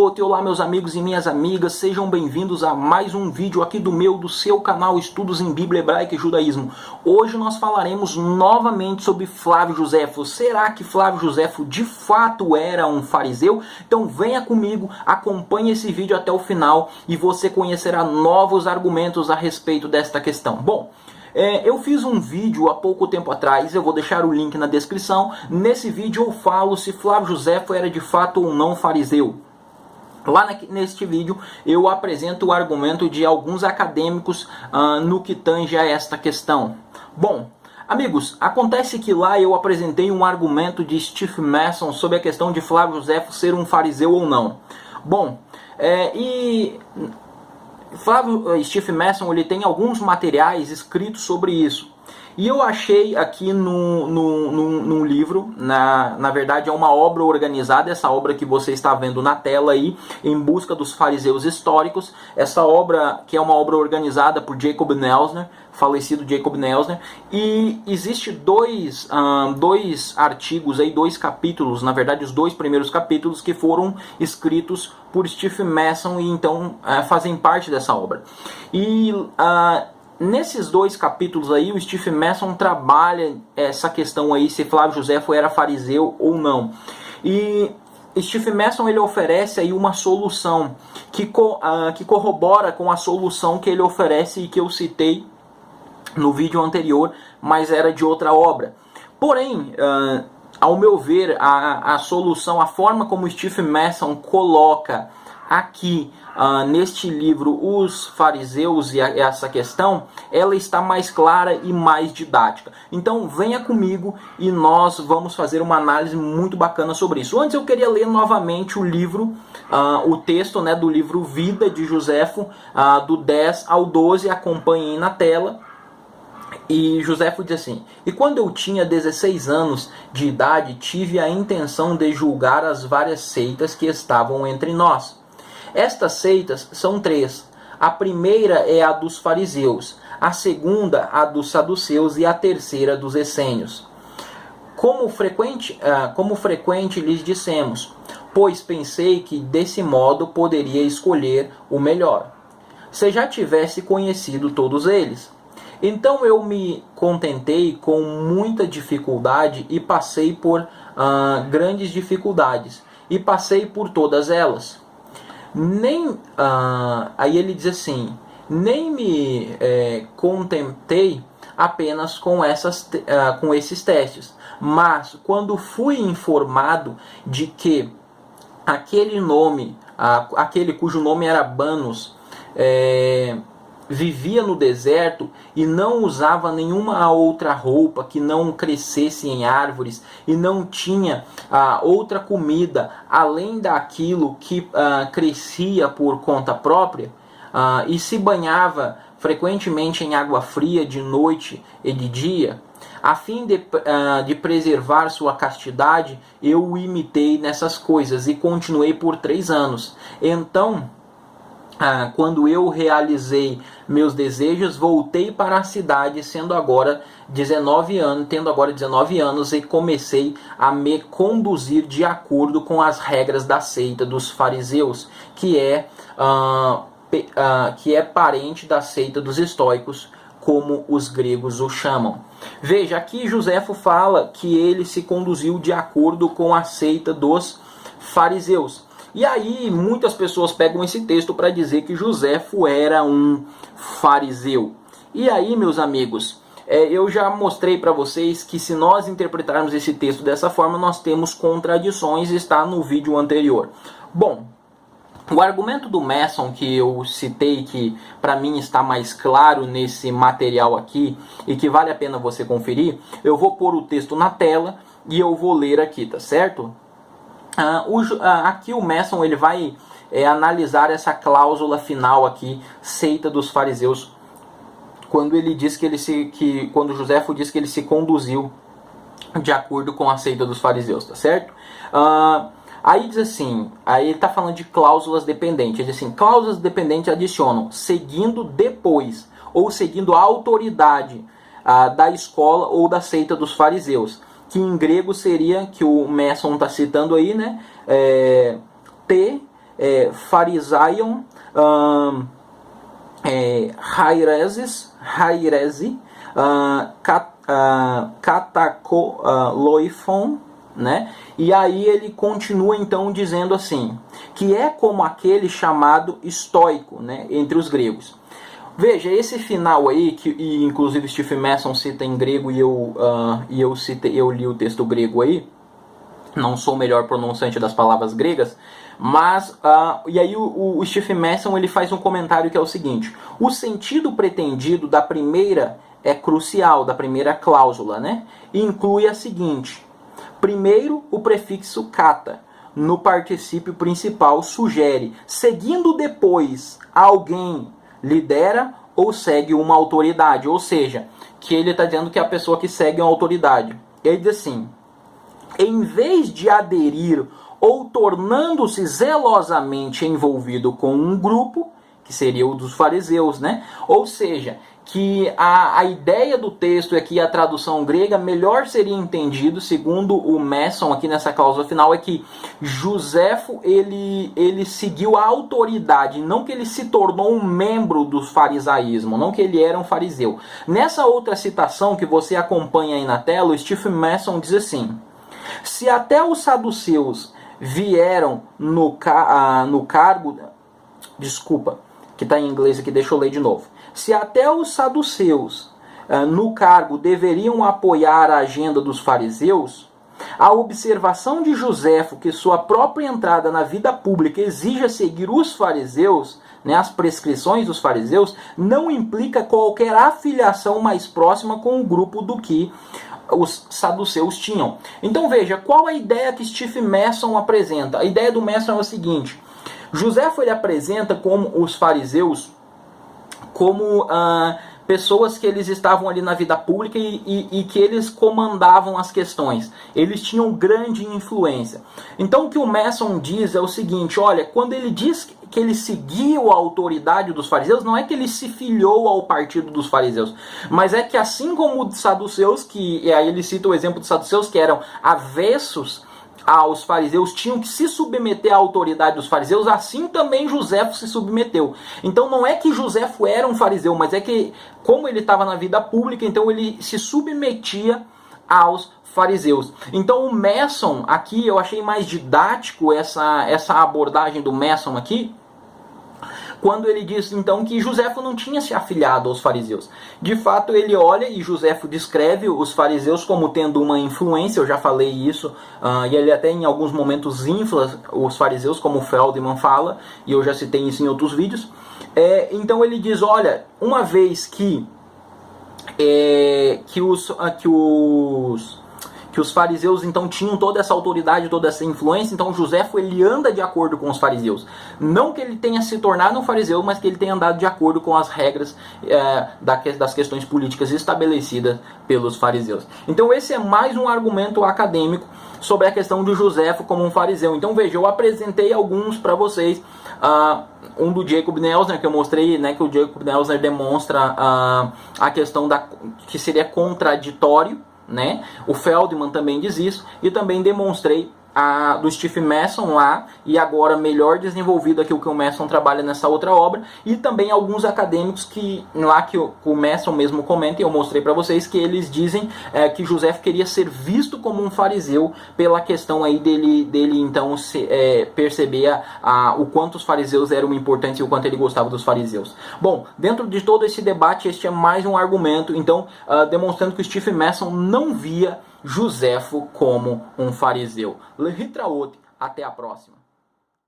Olá meus amigos e minhas amigas, sejam bem-vindos a mais um vídeo aqui do seu canal Estudos em Bíblia Hebraica e Judaísmo. Hoje nós falaremos novamente sobre Flávio Josefo. Será que Flávio Josefo de fato era um fariseu? Então venha comigo, acompanhe esse vídeo até o final e você conhecerá novos argumentos a respeito desta questão. Bom, eu fiz um vídeo há pouco tempo atrás, eu vou deixar o link na descrição. Nesse vídeo eu falo se Flávio Josefo era de fato ou não fariseu. Lá neste vídeo eu apresento o argumento de alguns acadêmicos no que tange a esta questão. Bom, amigos, acontece que lá eu apresentei um argumento de Steve Mason sobre a questão de Flávio Josefo ser um fariseu ou não. Bom, Steve Mason ele tem alguns materiais escritos sobre isso. E eu achei aqui num livro, na verdade é uma obra organizada, essa obra que você está vendo na tela aí, Em Busca dos Fariseus Históricos. Essa obra, que é uma obra organizada por Jacob Neusner, falecido Jacob Neusner. E existe dois artigos, aí, dois capítulos, na verdade os dois primeiros capítulos que foram escritos por Steve Mason e então fazem parte dessa obra. E nesses dois capítulos aí, o Steve Mason trabalha essa questão aí, se Flávio Josefo era fariseu ou não. E Steve Mason ele oferece aí uma solução que corrobora com a solução que ele oferece e que eu citei no vídeo anterior, mas era de outra obra. Porém, ao meu ver, a solução, a forma como Steve Mason coloca aqui neste livro os fariseus e essa questão, ela está mais clara e mais didática. Então venha comigo e nós vamos fazer uma análise muito bacana sobre isso. Antes eu queria ler novamente o livro, o texto do livro Vida de Josefo, do 10 ao 12, acompanhem na tela. E Josefo diz assim: "E quando eu tinha 16 anos de idade, tive a intenção de julgar as várias seitas que estavam entre nós. Estas seitas são três. A primeira é a dos fariseus, a segunda a dos saduceus e a terceira dos essênios. Como frequente lhes dissemos, pois pensei que desse modo poderia escolher o melhor, se já tivesse conhecido todos eles. Então eu me contentei com muita dificuldade e passei por grandes dificuldades, e passei por todas elas. Aí ele diz assim, nem me contentei apenas com esses testes, mas quando fui informado de que aquele cujo nome era Banos, vivia no deserto e não usava nenhuma outra roupa que não crescesse em árvores e não tinha outra comida além daquilo que crescia por conta própria, e se banhava frequentemente em água fria de noite e de dia, a fim de preservar sua castidade, eu o imitei nessas coisas e continuei por 3 anos. Então, quando eu realizei meus desejos, voltei para a cidade, tendo agora 19 anos, e comecei a me conduzir de acordo com as regras da seita dos fariseus, que é parente da seita dos estoicos, como os gregos o chamam." Veja, aqui Josefo fala que ele se conduziu de acordo com a seita dos fariseus. E aí muitas pessoas pegam esse texto para dizer que Josefo era um fariseu. E aí, meus amigos, eu já mostrei para vocês que se nós interpretarmos esse texto dessa forma, nós temos contradições, está no vídeo anterior. Bom, o argumento do Mason que eu citei, que para mim está mais claro nesse material aqui e que vale a pena você conferir, eu vou pôr o texto na tela e eu vou ler aqui, tá certo? Aqui o Mason ele vai analisar essa cláusula final aqui, seita dos fariseus, quando ele diz quando Josefo diz que ele se conduziu de acordo com a seita dos fariseus, tá certo? Aí diz assim, aí ele está falando de cláusulas dependentes, ele diz assim, cláusulas dependentes adicionam, seguindo depois, ou seguindo a autoridade da escola ou da seita dos fariseus, que em grego seria, que o Mason está citando aí, né? Pharisaion, Hairesi, Katakoloifon, né? E aí ele continua então dizendo assim, que é como aquele chamado estoico, né, entre os gregos. Veja, esse final aí, e inclusive Stephen Masson cita em grego e eu li o texto grego aí, não sou o melhor pronunciante das palavras gregas, mas, e aí o Stephen Masson ele faz um comentário que é o seguinte, o sentido pretendido da primeira é crucial, da primeira cláusula, né? E inclui a seguinte, primeiro o prefixo kata, no particípio principal sugere, seguindo depois alguém lidera ou segue uma autoridade, ou seja, que ele está dizendo que é a pessoa que segue uma autoridade. Ele diz assim, em vez de aderir ou tornando-se zelosamente envolvido com um grupo, que seria o dos fariseus, né? Ou seja, que a ideia do texto aqui, a tradução grega, melhor seria entendido, segundo o Masson aqui nessa cláusula final, é que Joséfo, ele seguiu a autoridade, não que ele se tornou um membro do farisaísmo, não que ele era um fariseu. Nessa outra citação que você acompanha aí na tela, o Stephen Masson diz assim, se até os saduceus vieram no cargo... Desculpa, que está em inglês aqui, deixa eu ler de novo. Se até os saduceus no cargo deveriam apoiar a agenda dos fariseus, a observação de Joséfo que sua própria entrada na vida pública exija seguir os fariseus, né, as prescrições dos fariseus, não implica qualquer afiliação mais próxima com o grupo do que os saduceus tinham. Então veja, qual a ideia que Stephen Masson apresenta? A ideia do Masson é o seguinte, Joséfo ele apresenta como os fariseus como pessoas que eles estavam ali na vida pública e que eles comandavam as questões. Eles tinham grande influência. Então o que o Masson diz é o seguinte, olha, quando ele diz que ele seguiu a autoridade dos fariseus, não é que ele se filiou ao partido dos fariseus, mas é que assim como os saduceus, e aí ele cita o exemplo dos saduceus que eram avessos aos fariseus, tinham que se submeter à autoridade dos fariseus, assim também Joséfo se submeteu. Então não é que Joséfo era um fariseu, mas é que, como ele estava na vida pública, então ele se submetia aos fariseus. Então o Masson aqui, eu achei mais didático essa abordagem do Masson aqui, quando ele diz então que Joséfo não tinha se afiliado aos fariseus. De fato ele olha e Joséfo descreve os fariseus como tendo uma influência, eu já falei isso, e ele até em alguns momentos infla os fariseus, como o Feldman fala, e eu já citei isso em outros vídeos. Então ele diz, olha, uma vez que os fariseus então tinham toda essa autoridade, toda essa influência, então Joséfo ele anda de acordo com os fariseus. Não que ele tenha se tornado um fariseu, mas que ele tenha andado de acordo com as regras das questões políticas estabelecidas pelos fariseus. Então esse é mais um argumento acadêmico sobre a questão de Joséfo como um fariseu. Então veja, eu apresentei alguns para vocês, um do Jacob Neusner, que eu mostrei, né, que o Jacob Neusner demonstra a questão que seria contraditório, né? O Feldman também diz isso, e também demonstrei do Stephen Masson lá, e agora melhor desenvolvido aqui o que o Masson trabalha nessa outra obra, e também alguns acadêmicos que o Masson mesmo comenta, e eu mostrei para vocês, que eles dizem que Joséfo queria ser visto como um fariseu pela questão aí dele então perceber o quanto os fariseus eram importantes e o quanto ele gostava dos fariseus. Bom, dentro de todo esse debate, este é mais um argumento, então, demonstrando que o Stephen Masson não via Joséfo como um fariseu. Lehitraot, até a próxima.